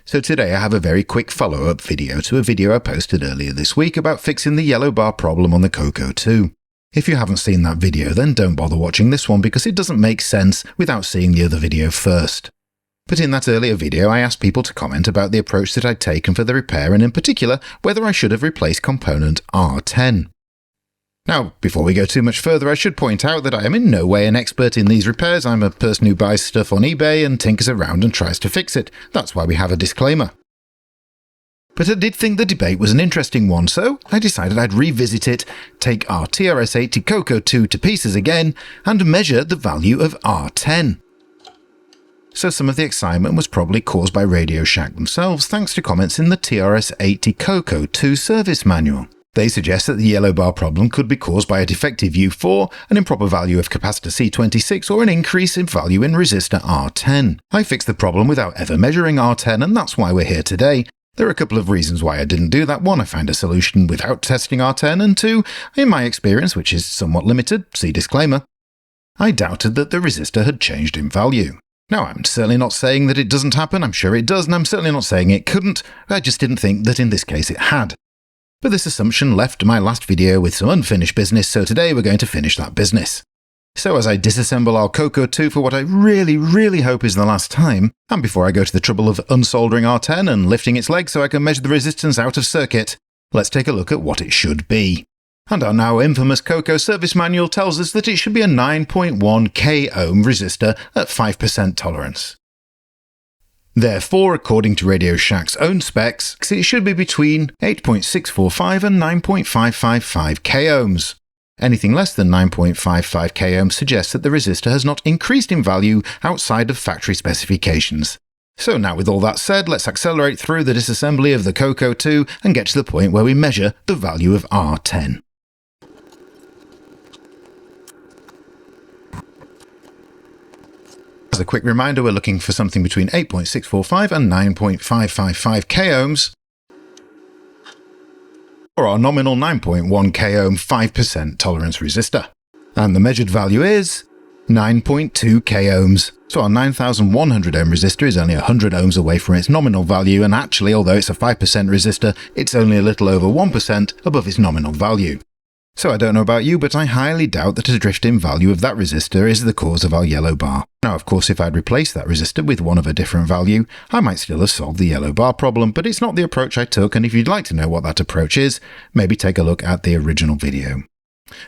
So today I have a very quick follow-up video to a video I posted earlier this week about fixing the yellow bar problem on the Coco 2. If you haven't seen that video, then don't bother watching this one because it doesn't make sense without seeing the other video first. But in that earlier video I asked people to comment about the approach that I'd taken for the repair and in particular whether I should have replaced component R10. Now, before we go too much further, I should point out that I am in no way an expert in these repairs. I'm a person who buys stuff on eBay and tinkers around and tries to fix it. That's why we have a disclaimer. But I did think the debate was an interesting one, so I decided I'd revisit it, take our TRS-80 Coco 2 to pieces again, and measure the value of R10. So some of the excitement was probably caused by Radio Shack themselves, thanks to comments in the TRS-80 Coco 2 service manual. They suggest that the yellow bar problem could be caused by a defective U4, an improper value of capacitor C26, or an increase in value in resistor R10. I fixed the problem without ever measuring R10, and that's why we're here today. There are a couple of reasons why I didn't do that. One, I found a solution without testing R10, and two, in my experience, which is somewhat limited, see disclaimer, I doubted that the resistor had changed in value. Now, I'm certainly not saying that it doesn't happen, I'm sure it does, and I'm certainly not saying it couldn't, I just didn't think that in this case it had. But this assumption left my last video with some unfinished business, so today we're going to finish that business. So as I disassemble our Coco 2 for what I really hope is the last time, and before I go to the trouble of unsoldering R10 and lifting its leg so I can measure the resistance out of circuit, let's take a look at what it should be. And our now infamous Coco service manual tells us that it should be a 9.1 k-ohm resistor at 5% tolerance. Therefore, according to Radio Shack's own specs, it should be between 8.645 and 9.555 k-ohms. Anything less than 9.55 k-ohms suggests that the resistor has not increased in value outside of factory specifications. So now with all that said, let's accelerate through the disassembly of the Coco 2 and get to the point where we measure the value of R10. As a quick reminder, we're looking for something between 8.645 and 9.555 k-ohms, or our nominal 9.1 k-ohm 5% tolerance resistor. And the measured value is 9.2 k-ohms. So our 9100 ohm resistor is only 100 ohms away from its nominal value, and actually, although it's a 5% resistor, it's only a little over 1% above its nominal value. So I don't know about you, but I highly doubt that a drift in value of that resistor is the cause of our yellow bar. Now, of course, if I'd replaced that resistor with one of a different value, I might still have solved the yellow bar problem, but it's not the approach I took, and if you'd like to know what that approach is, maybe take a look at the original video.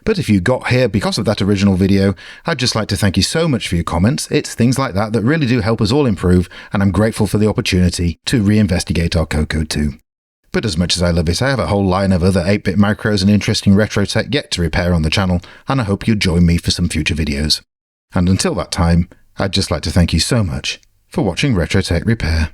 But if you got here because of that original video, I'd just like to thank you so much for your comments. It's things like that that really do help us all improve, and I'm grateful for the opportunity to reinvestigate our Coco 2. But as much as I love it, I have a whole line of other 8-bit micros and interesting retro tech yet to repair on the channel, and I hope you'll join me for some future videos. And until that time, I'd just like to thank you so much for watching Retro Tech Repair.